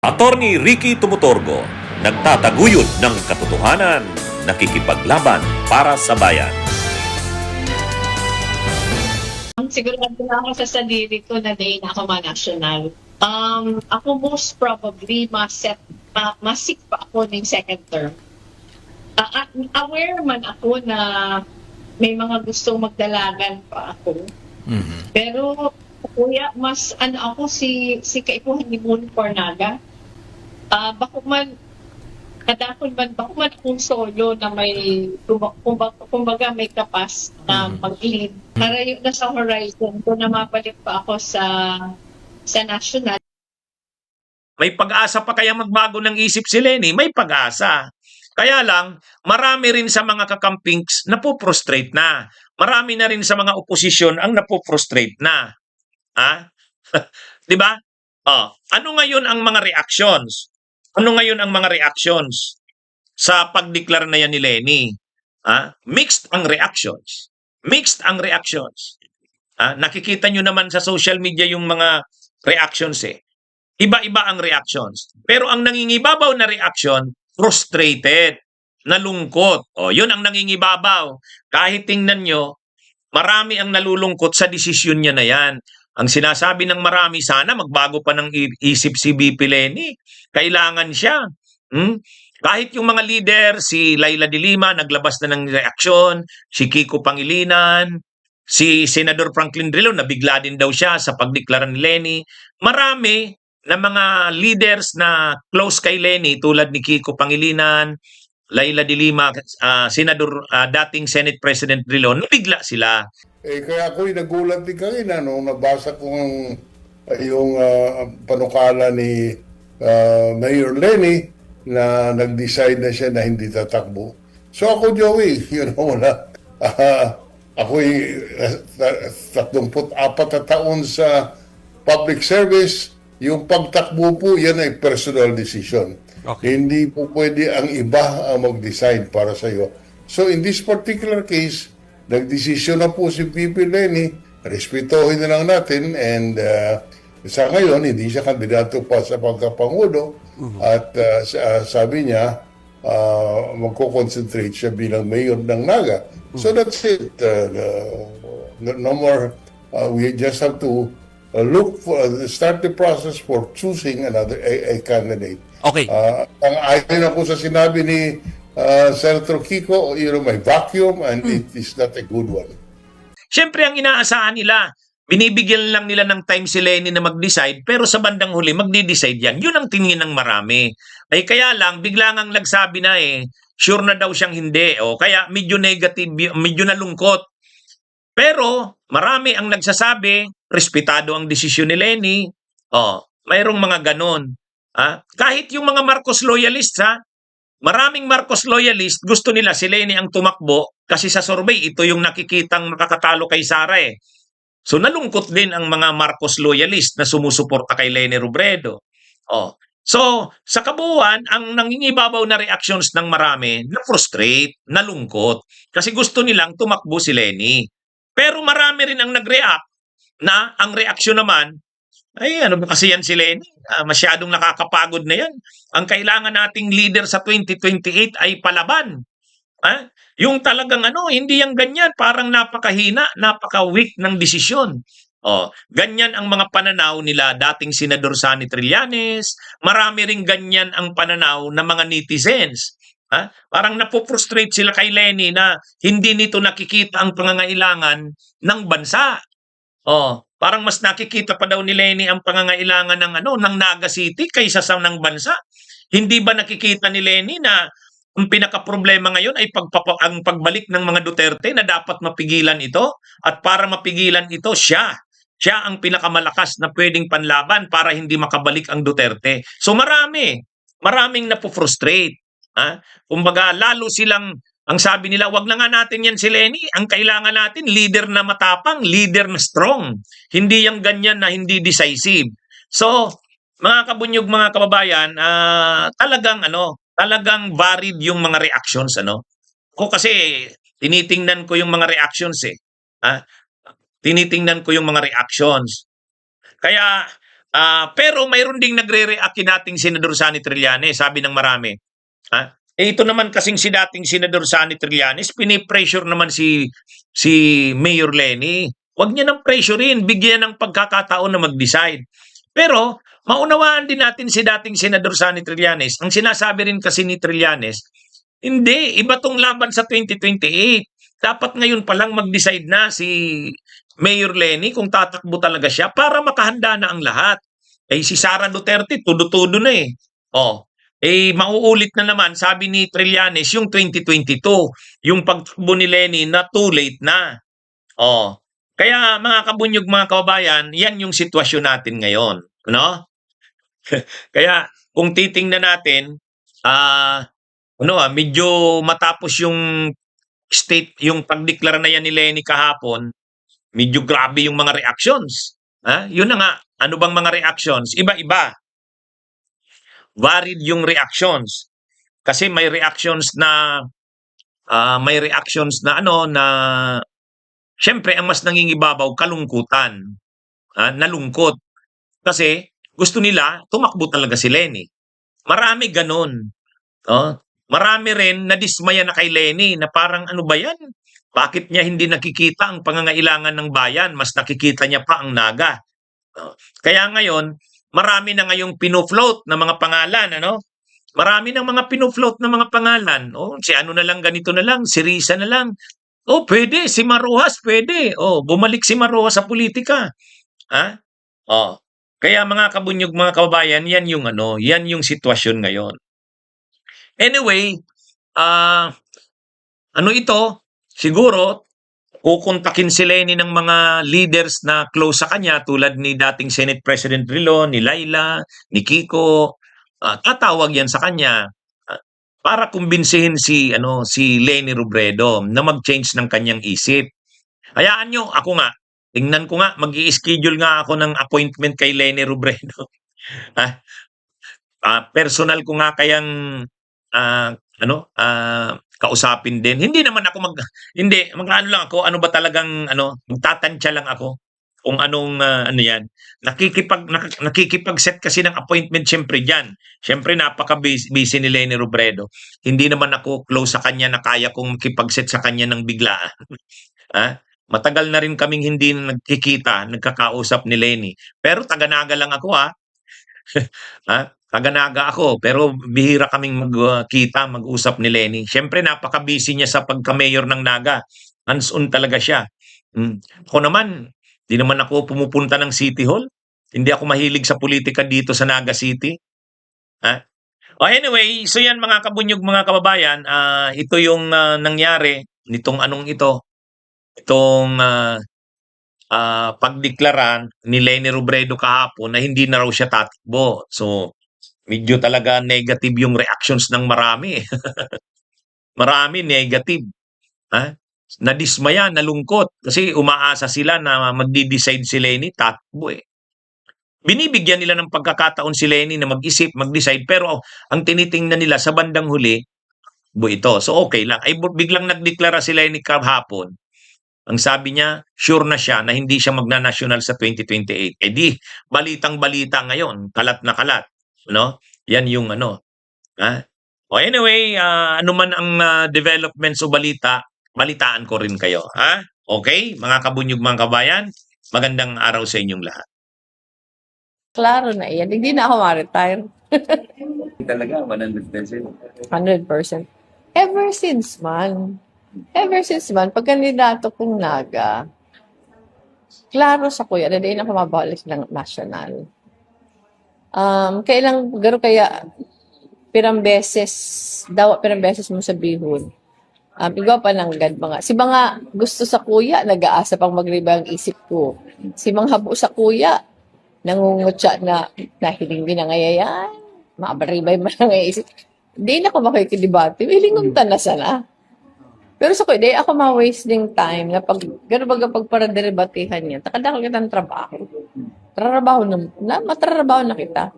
Attorney Ricky Tumutorgo, nagtataguyod ng katotohanan, nakikipaglaban para sa bayan. Sigurado na ako sa sarili ko na day na ako ma-national. Ako most probably masik pa ako ng second term. Aware man ako na may mga gustong magdalagan pa ako. Pero kuya, mas ako si Kaipuhan ni Moon Cornaga. Bako man akong solo na may kumbaga may kapas na mag-lead. Harayo na sa horizon ko na mabalik pa ako sa national. May pag-asa pa kaya magbago ng isip si Leni? May pag-asa. Kaya lang, marami rin sa mga kakampings napoprostrate na. Marami na rin sa mga oposisyon ang napoprostrate na. Ha? Di ba? Ano ngayon ang mga reactions? Ano ngayon ang mga reactions sa pagdeklara na yan ni Leni? Mixed ang reactions. Mixed ang reactions. Nakikita nyo naman sa social media yung mga reactions eh. Iba-iba ang reactions. Pero ang nangingibabaw na reaction, frustrated, nalungkot. Yun ang nangingibabaw. Kahit tingnan nyo, marami ang nalulungkot sa desisyon niya na yan. Ang sinasabi ng marami, sana magbago pa ng isip si VP Leni. Kailangan siya. Kahit yung mga leader, si Laila de Lima, naglabas na ng reaksyon, si Kiko Pangilinan, si Senador Franklin Drilon, nabigla din daw siya sa pagdeklara ni Leni. Marami na mga leaders na close kay Leni, tulad ni Kiko Pangilinan, Laila de Lima, Senador, dating Senate President Drilon, nabigla sila. Kaya ako'y nagulat din kanina nung nabasa ko yung panukala ni Mayor Leni na nag-decide na siya na hindi tatakbo. So ako, Joey, ako'y 34 na taon sa public service. Yung pagtakbo po, yan ay personal decision. Okay. Hindi po pwede ang iba ang mag-decide para sa iyo. So in this particular case, nagdesisyon na po si VP Leni, respetuhin na lang natin, and sa ngayon, hindi siya kandidato pa sa pagkapangulo, at sabi niya, magko-concentrate siya bilang mayor ng Naga. So that's it. No more, we just have to start the process for choosing another a candidate. Okay. Ang ayon ako sa sinabi ni Senator Kiko, may vacuum, and it is not a good one. Siyempre, ang inaasahan nila, binibigyan lang nila ng time si Leni na mag-decide, pero sa bandang huli, magdi-decide yan. Yun ang tingin ng marami. Ay kaya lang, bigla ngang nagsabi na sure na daw siyang hindi. Kaya medyo negative, medyo nalungkot. Pero marami ang nagsasabi, respetado ang desisyon ni Leni. Mayroong mga ganon. Kahit yung mga Marcos loyalists, maraming Marcos loyalist, gusto nila si Leni ang tumakbo kasi sa survey, ito yung nakikitang makakatalo kay Sara So nalungkot din ang mga Marcos loyalist na sumusuporta kay Leni Robredo. So sa kabuuan, ang nangingibabaw na reactions ng marami, na-frustrate, nalungkot, kasi gusto nilang tumakbo si Leni. Pero marami rin ang nag-react na ang reaksyon naman, ay ano ba kasi yan si Leni? Masyadong nakakapagod na yan. Ang kailangan nating leader sa 2028 ay palaban. Yung talagang hindi yan ganyan, parang napakahina, napaka-weak ng desisyon. Ganyan ang mga pananaw nila dating Senador Sonny Trillanes, marami ring ganyan ang pananaw ng mga netizens. Parang napofrustrate sila kay Leni na hindi nito nakikita ang pangangailangan ng bansa. Parang mas nakikita pa daw ni Leni ang pangangailangan ng Naga City kaysa sa ng bansa. Hindi ba nakikita ni Leni na ang pinaka-problema ngayon ay ang pagbalik ng mga Duterte na dapat mapigilan ito, at para mapigilan ito, siya ang pinakamalakas na pwedeng panlaban para hindi makabalik ang Duterte. So maraming napofrustrate. Kumbaga lalo silang, ang sabi nila, wag na nga natin yan si Leni, ang kailangan natin leader na matapang, leader na strong, hindi yung ganyan na hindi decisive. So mga kabunyog, mga kababayan, talagang varied yung mga reactions. Ako kasi tinitingnan ko yung mga reactions Tinitingnan ko yung mga reactions. Kaya Pero mayroon ding nagre-react kay dating Senador Sani Trillanes, sabi ng marami. Ito naman kasing si dating Senador Sani Trillanes, pinipressure naman si Mayor Lenny. Huwag niya nang pressurein, bigyan ng pagkakataon na mag-decide. Pero maunawaan din natin si dating Senador Sani Trillanes. Ang sinasabi rin kasi ni Trillanes, hindi, iba tong laban sa 2028. Dapat ngayon pa lang mag-decide na si Mayor Lenny kung tatakbo talaga siya para makahanda na ang lahat. Si Sara Duterte, tudo-tudo na eh. Mauulit na naman, sabi ni Trillanes, yung 2022, yung pagtakbo ni Lenny na too late na. Kaya mga kabunyog, mga kababayan, yan yung sitwasyon natin ngayon. No? Kaya kung titingnan natin, medyo matapos yung pagdeklara na yan ni Lenny kahapon, medyo grabe yung mga reactions. Yun na nga, ano bang mga reactions? Iba-iba. Varied yung reactions. Kasi may reactions na syempre ang mas nangingibabaw kalungkutan. Nalungkot. Kasi gusto nila tumakbo talaga si Lenny. Marami ganun. Marami rin na dismaya na kay Lenny na parang ano ba yan? Bakit niya hindi nakikita ang pangangailangan ng bayan? Mas nakikita niya pa ang naga. Kaya ngayon, marami na ngayong pino-float na mga pangalan, Marami ng mga pino-float na mga pangalan. Si ano na lang, ganito na lang, si Risa na lang. Pwede, si Maruhas, pwede. Bumalik si Maruhas sa politika. Kaya mga kabunyog, mga kababayan, yan yung sitwasyon ngayon. Anyway, siguro, kukontakin si Lenny ng mga leaders na close sa kanya tulad ni dating Senate President Drilon, ni Laila, ni Kiko. Tatawag yan sa kanya para kumbinsihin si Lenny Robredo na mag-change ng kanyang isip. Hayaan nyo, ako nga, tingnan ko nga, mag-i-schedule nga ako ng appointment kay Lenny Robredo. Personal ko nga kayang kausapin din. Hindi naman ako mag-ano lang ako, ano ba talagang magtatansya lang ako kung anong yan. Nakikipag-set kasi ng appointment syempre diyan. Syempre napaka-busy ni Lenny Robredo. Hindi naman ako close sa kanya na kaya kong makipag-set sa kanya ng biglaan. Matagal na rin kaming hindi nagkikita, nagkakausap ni Lenny. Pero taga-Naga lang ako taga-Naga ako, pero bihira kaming magkita, mag-usap ni Lenny. Siyempre, napaka-busy niya sa pagka-mayor ng Naga. Hands-on talaga siya. Ako naman, di naman ako pumupunta ng City Hall. Hindi ako mahilig sa politika dito sa Naga City. Anyway, so yan mga kabunyog, mga kababayan, ito yung nangyari nitong itong pagdeklara ni Lenny Robredo kahapon na hindi na raw siya tatakbo. So, medyo talaga negative yung reactions ng marami. Marami negative. Nadismaya, nalungkot. Kasi umaasa sila na magdi-decide si Lenny, tatakbo Binibigyan nila ng pagkakataon si Lenny na mag-isip, mag-decide. Pero ang tinitingnan nila sa bandang huli, ito. So okay lang. Biglang nagdeklara si Lenny kahapon. Ang sabi niya, sure na siya na hindi siya magna-national sa 2028. Di, balitang-balita ngayon. Kalat na kalat. Yan yung Anyway, ano man ang developments o balitaan ko rin kayo. Okay, mga kabunyog, mga kabayan, magandang araw sa inyong lahat. Klaro na yan. Hindi na ako ma-retire. Talaga, 100%. 100%. Ever since man, pag kandidato kong Naga, klaro sa kuya, na din ako mabalik ng national. Pirang beses mo sa bihon. Ikaw pa ng gad mga. Si mga gusto sa kuya, nag-aasa pang magriba ang isip ko. Si mga habo sa kuya, nangungutya na hiling din na ngayon. Mabaribay man ang isip. Hindi na ako makikidebate. Willing na sana. Pero sa kuya, di ako ma-wasting time na pag para debatehan niya, takadakal kita ng trabaho. Matrarabaho na kita.